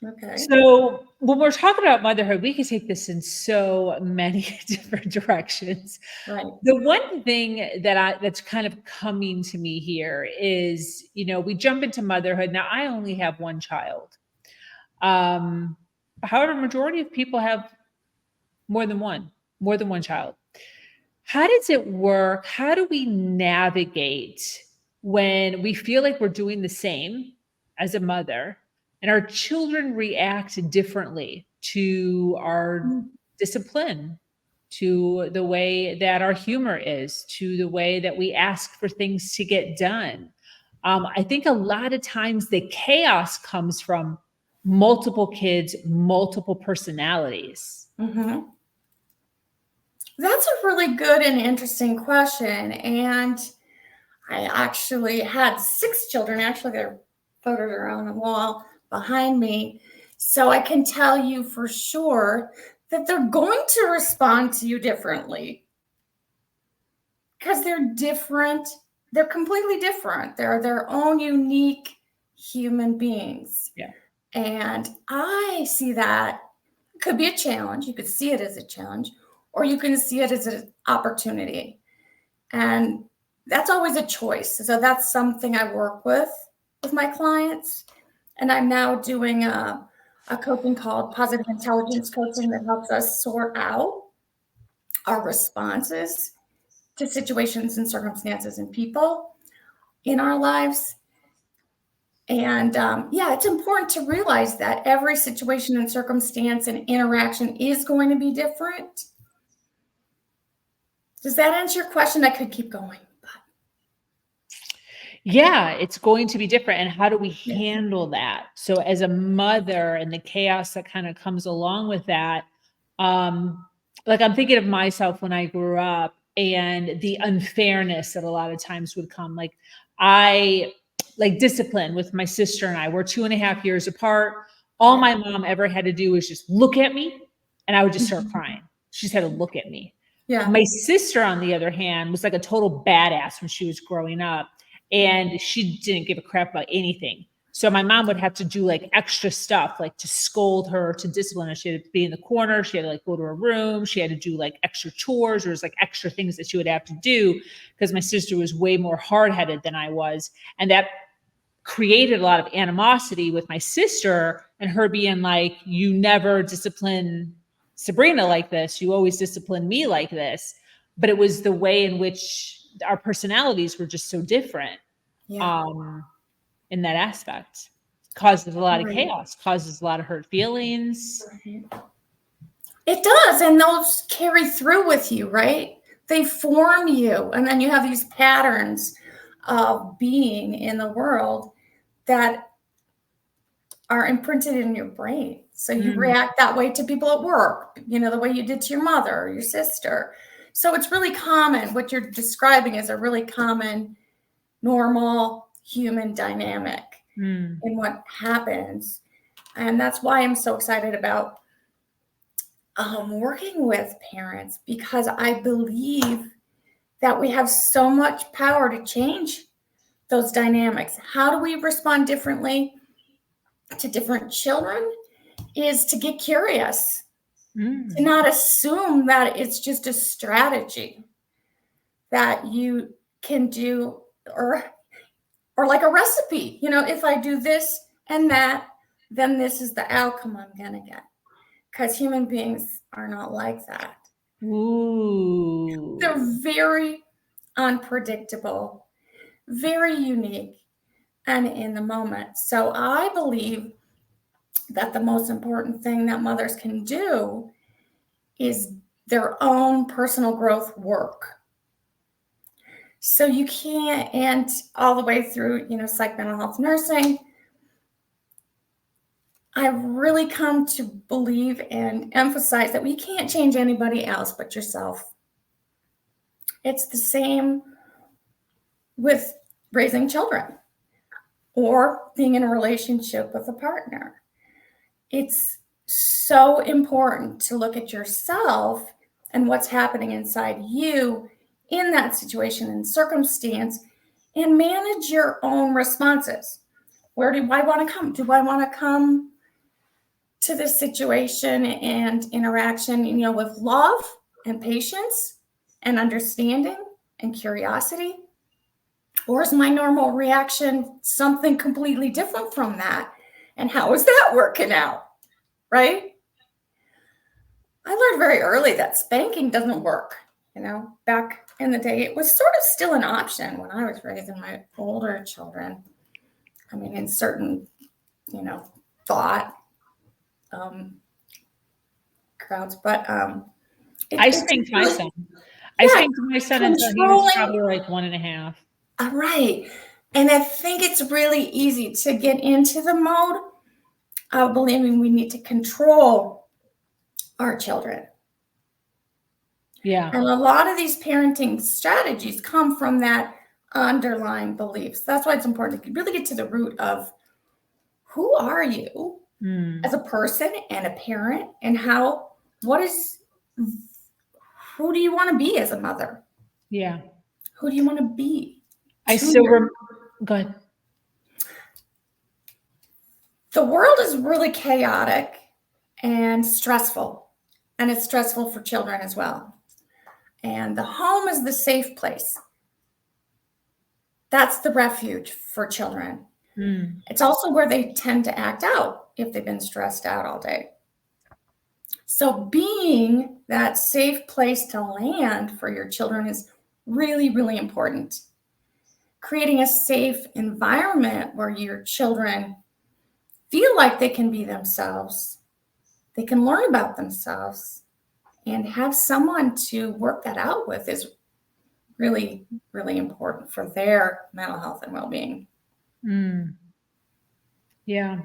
Okay. So when we're talking about motherhood, we can take this in so many different directions. Right. The one thing that's kind of coming to me here is, we jump into motherhood. Now I only have one child. However, majority of people have more than one child. How does it work? How do we navigate when we feel like we're doing the same as a mother and our children react differently to our discipline, to the way that our humor is, to the way that we ask for things to get done? I think a lot of times the chaos comes from multiple kids, multiple personalities. Mm-hmm. That's a really good and interesting question. And I actually had 6 children. Actually, their photos are on the wall behind me. So I can tell you for sure that they're going to respond to you differently because they're different. They're completely different. They're their own unique human beings. Yeah. And I see that could be a challenge. You could see it as a challenge, or you can see it as an opportunity. And that's always a choice. So that's something I work with my clients. And I'm now doing a coaching called positive intelligence coaching that helps us sort out our responses to situations and circumstances and people in our lives. And it's important to realize that every situation and circumstance and interaction is going to be different. Does that answer your question? I could keep going. Yeah, it's going to be different. And how do we handle that? So as a mother and the chaos that kind of comes along with that, like I'm thinking of myself when I grew up and the unfairness that a lot of times would come. Like discipline with my sister and I, we're 2.5 years apart. All my mom ever had to do was just look at me and I would just start crying. She just had to look at me. Yeah. My sister, on the other hand, was like a total badass when she was growing up. And she didn't give a crap about anything. So my mom would have to do like extra stuff, like to scold her, to discipline her. She had to be in the corner. She had to like go to her room. She had to do like extra chores. There was like extra things that she would have to do because my sister was way more hard-headed than I was. And that created a lot of animosity with my sister and her being like, you never discipline Sabrina like this. You always discipline me like this. But it was the way in which our personalities were just so different. In that aspect. Causes a lot of chaos, causes a lot of hurt feelings. It does. And those carry through with you, right? They form you. And then you have these patterns of being in the world that are imprinted in your brain. So you react that way to people at work, the way you did to your mother or your sister. So it's really common. What you're describing is a really common, normal human dynamic in what happens. And that's why I'm so excited about working with parents, because I believe that we have so much power to change those dynamics. How do we respond differently to different children is to get curious, to not assume that it's just a strategy that you can do or like a recipe. If I do this and that, then this is the outcome I'm going to get. Because human beings are not like that. Ooh. They're very unpredictable, very unique, and in the moment. So I believe that the most important thing that mothers can do is their own personal growth work. So you can't, and all the way through, psych mental health nursing, I've really come to believe and emphasize that we can't change anybody else but yourself. It's the same with raising children or being in a relationship with a partner. It's so important to look at yourself and what's happening inside you in that situation and circumstance and manage your own responses. Where do I want to come? Do I want to come the situation and interaction, with love and patience and understanding and curiosity? Or is my normal reaction something completely different from that? And how is that working out? Right? I learned very early that spanking doesn't work. Back in the day, it was sort of still an option when I was raising my older children. I mean, in certain, thought crowds, but I spanked my son. I Yeah, spanked my son until he was probably like 1.5. Right. And I think it's really easy to get into the mode of believing we need to control our children. Yeah. And a lot of these parenting strategies come from that underlying beliefs. That's why it's important to really get to the root of who are you as a person and a parent, and who do you want to be as a mother? Yeah. Who do you want to be? I still remember. Go ahead. The world is really chaotic and stressful, and it's stressful for children as well. And the home is the safe place. That's the refuge for children. It's also where they tend to act out if they've been stressed out all day. So being that safe place to land for your children is really, really important. Creating a safe environment where your children feel like they can be themselves, they can learn about themselves, and have someone to work that out with is really, really important for their mental health and well-being. Yeah.